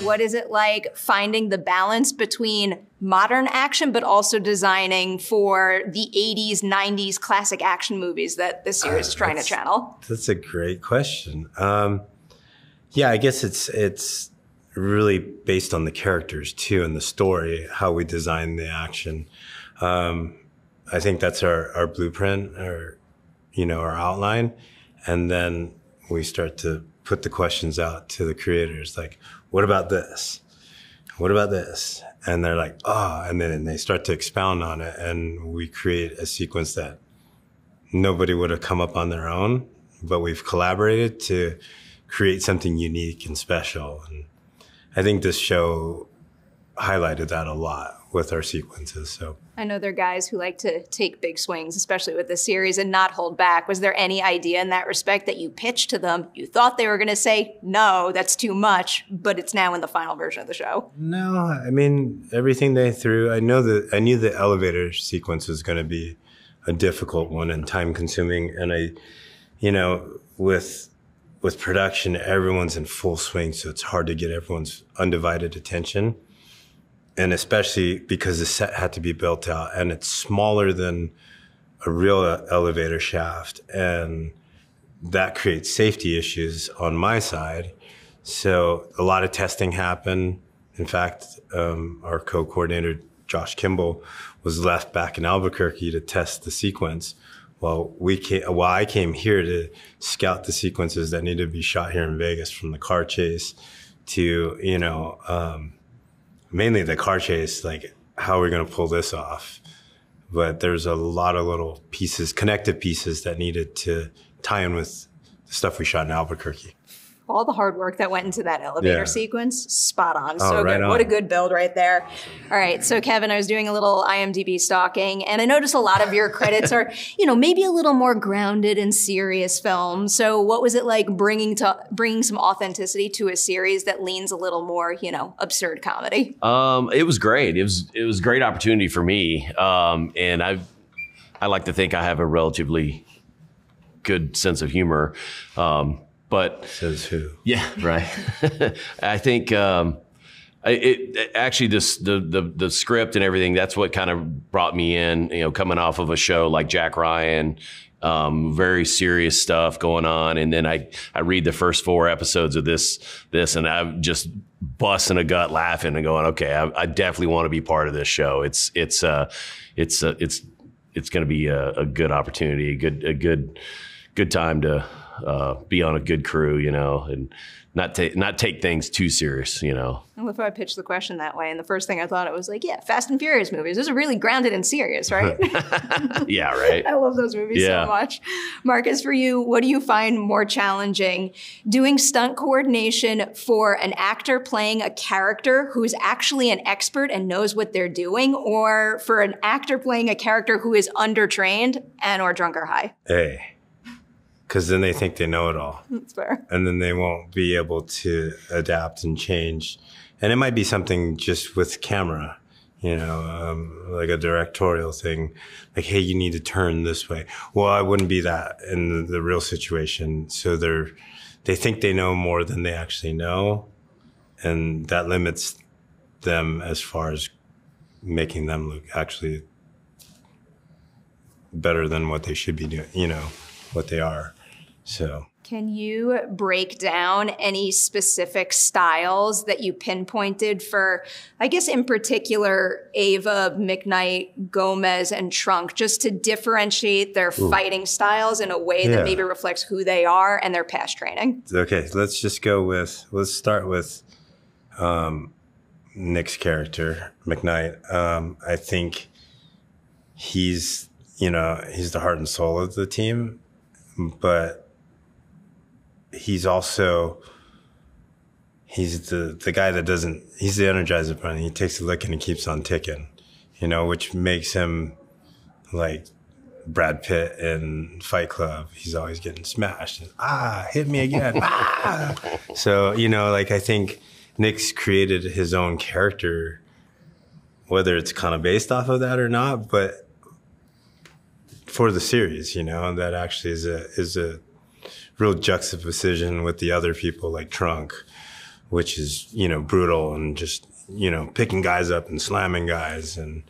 What is it like finding the balance between modern action, but also designing for the 80s, 90s classic action movies that this series is trying to channel? That's a great question. Yeah, I guess it's really based on the characters too and the story, how we design the action. I think that's our blueprint, our outline. And then we start to put the questions out to the creators, like, what about this? What about this? And they're like, oh, and then they start to expound on it. And we create a sequence that nobody would have come up on their own, but we've collaborated to create something unique and special. And I think this show highlighted that a lot with our sequences. So I know there are guys who like to take big swings, especially with this series, and not hold back. Was there any idea in that respect that you pitched to them? You thought they were going to say, no, that's too much, but it's now in the final version of the show? No, I mean, everything they threw, I knew the elevator sequence was going to be a difficult one and time consuming. And with production, everyone's in full swing, so it's hard to get everyone's undivided attention. And especially because the set had to be built out and it's smaller than a real elevator shaft. And that creates safety issues on my side. So a lot of testing happened. In fact, our co-coordinator, Josh Kimball, was left back in Albuquerque to test the sequence. While I came here to scout the sequences that needed to be shot here in Vegas, from the car chase to, mainly the car chase, like, how are we going to pull this off? But there's a lot of little pieces, connective pieces that needed to tie in with the stuff we shot in Albuquerque. All the hard work that went into that elevator sequence, spot on. So right good. on. What a good build right there. All right. So Kevin, I was doing a little IMDb stalking, and I noticed a lot of your credits are, maybe a little more grounded in serious films. So what was it like bringing some authenticity to a series that leans a little more, absurd comedy? It was great. It was a great opportunity for me. And I like to think I have a relatively good sense of humor. But says who? Yeah, right. I think it actually the script and everything, that's what kind of brought me in. Coming off of a show like Jack Ryan, very serious stuff going on, and then I read the first 4 episodes of this, and I'm just busting a gut laughing and going, okay, I definitely want to be part of this show. It's going to be a good opportunity, a good time to be on a good crew, and not take things too serious, I love how I pitched the question that way. And the first thing I thought, it was like, yeah, Fast and Furious movies. Those are really grounded and serious, right? Yeah, right. I love those movies so much. Marcus, for you, what do you find more challenging? Doing stunt coordination for an actor playing a character who's actually an expert and knows what they're doing, or for an actor playing a character who is undertrained and or drunk or high? Hey. Because then they think they know it all. That's fair. And then they won't be able to adapt and change. And it might be something just with camera, like a directorial thing. Like, hey, you need to turn this way. Well, I wouldn't be that in the real situation. So they think they know more than they actually know. And that limits them as far as making them look actually better than what they should be doing, what they are. So can you break down any specific styles that you pinpointed for, I guess in particular, Ava, McKnight, Gomez, and Trunk, just to differentiate their fighting styles in a way that maybe reflects who they are and their past training? Okay, let's start with Nick's character, McKnight. I think he's the heart and soul of the team, but he's also, he's the guy that he's the Energizer Bunny. He takes a lick and he keeps on ticking, which makes him like Brad Pitt in Fight Club. He's always getting smashed. And, hit me again. So, I think Nick's created his own character, whether it's kind of based off of that or not, but for the series, that actually is a real juxtaposition with the other people like Trunk, which is, you know, brutal and just, you know, picking guys up and slamming guys. And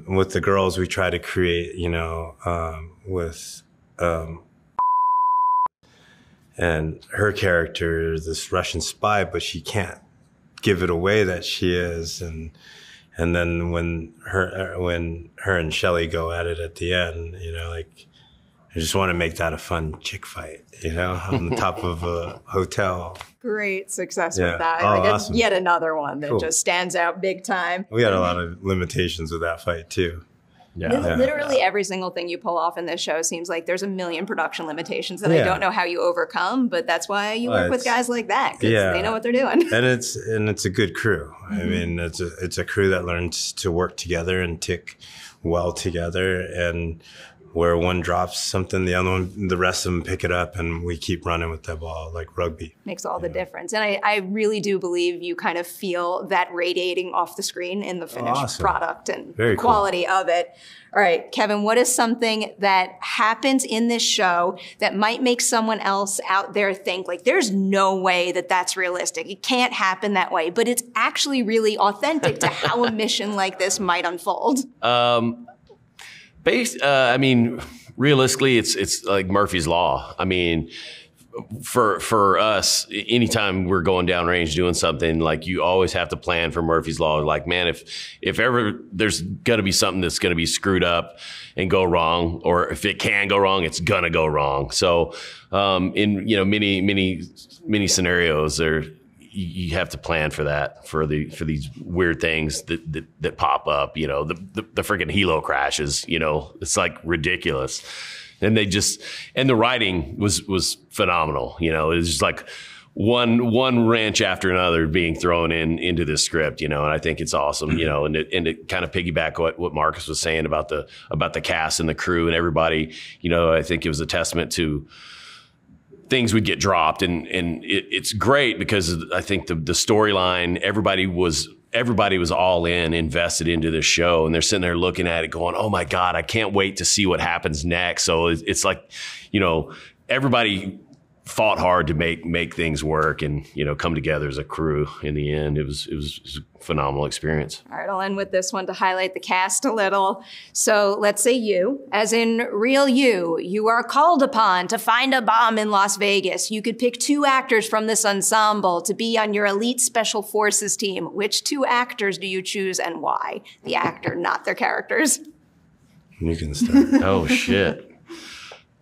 with the girls, we try to create, you know, with and her character is this Russian spy, but she can't give it away that she is. And then when her and Shelley go at it at the end, you know, like, I just want to make that a fun chick fight, you know, on the top of a hotel. Great success with that. Oh, like awesome. Yet another one that just stands out big time. We had a lot of limitations with that fight too. Yeah. Literally every single thing you pull off in this show seems like there's a million production limitations that I don't know how you overcome, but that's why you work with guys like that, because they know what they're doing. And it's a good crew. I mean, it's a crew that learns to work together and tick well together, and where one drops something, the rest of them pick it up, and we keep running with that ball like rugby. Makes all the difference. And I really do believe you kind of feel that radiating off the screen in the finished product and the quality of it. All right, Kevin, what is something that happens in this show that might make someone else out there think, like, there's no way that that's realistic. It can't happen that way, but it's actually really authentic to how a mission like this might unfold? I mean, realistically, it's like Murphy's Law. I mean, for us, anytime we're going downrange doing something, like, you always have to plan for Murphy's Law. Like, man, if ever there's going to be something that's going to be screwed up and go wrong, or if it can go wrong, it's going to go wrong. So in, you know, many scenarios there, you have to plan for that, for these weird things that pop up, you know, the freaking helo crashes, you know, it's like ridiculous. And and the writing was phenomenal. You know, it was just like one wrench after another being thrown into this script, you know, and I think it's awesome, you know, and to kind of piggyback what Marcus was saying about the cast and the crew and everybody, you know, I think it was a testament to things would get dropped, and it's great because I think the storyline, everybody was all invested into the show, and they're sitting there looking at it going, oh my God, I can't wait to see what happens next. So it's like, you know, everybody fought hard to make things work and, you know, come together as a crew in the end. It was a phenomenal experience. All right, I'll end with this one to highlight the cast a little. So let's say you, as in real you are called upon to find a bomb in Las Vegas. You could pick 2 actors from this ensemble to be on your elite special forces team. Which 2 actors do you choose and why? The actor, not their characters. You can start. Oh, shit.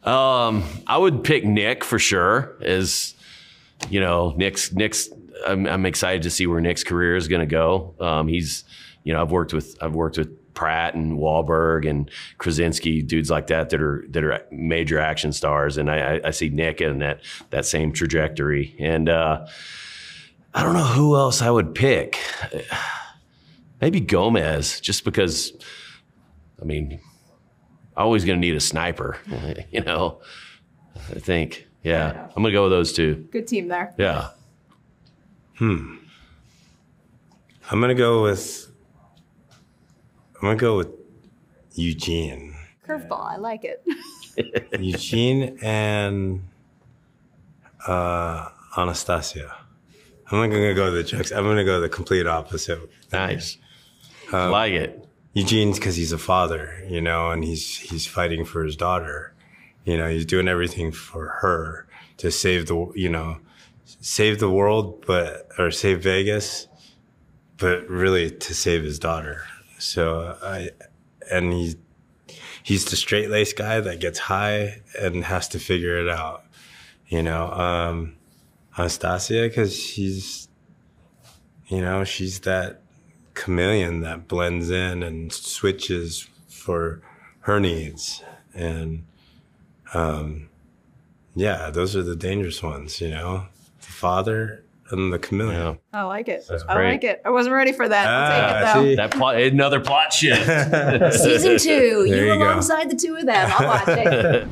I would pick Nick for sure. As you know, Nick's. I'm excited to see where Nick's career is going to go. He's, you know, I've worked with Pratt and Wahlberg and Krasinski, dudes like that are major action stars, and I see Nick in that same trajectory. And I don't know who else I would pick. Maybe Gomez, just because. I mean, always going to need a sniper, you know, I think. Yeah, I'm going to go with those 2. Good team there. Yeah. I'm going to go with Eugene. Curveball, I like it. Eugene and Anastasia. I'm not going to go the jokes. I'm going to go the complete opposite. Nice. Like it. Eugene's because he's a father, you know, and he's fighting for his daughter. You know, he's doing everything for her to save the world, or save Vegas, but really to save his daughter. So he's the straight-laced guy that gets high and has to figure it out. You know, Anastasia, because she's that chameleon that blends in and switches for her needs. And those are the dangerous ones, you know, the father and the chameleon. Yeah. I like it. That's I great. like it. I wasn't ready for that. I'll take it though. That plot, another plot shift. Season 2, There you go. alongside the 2 of them. I'll watch it.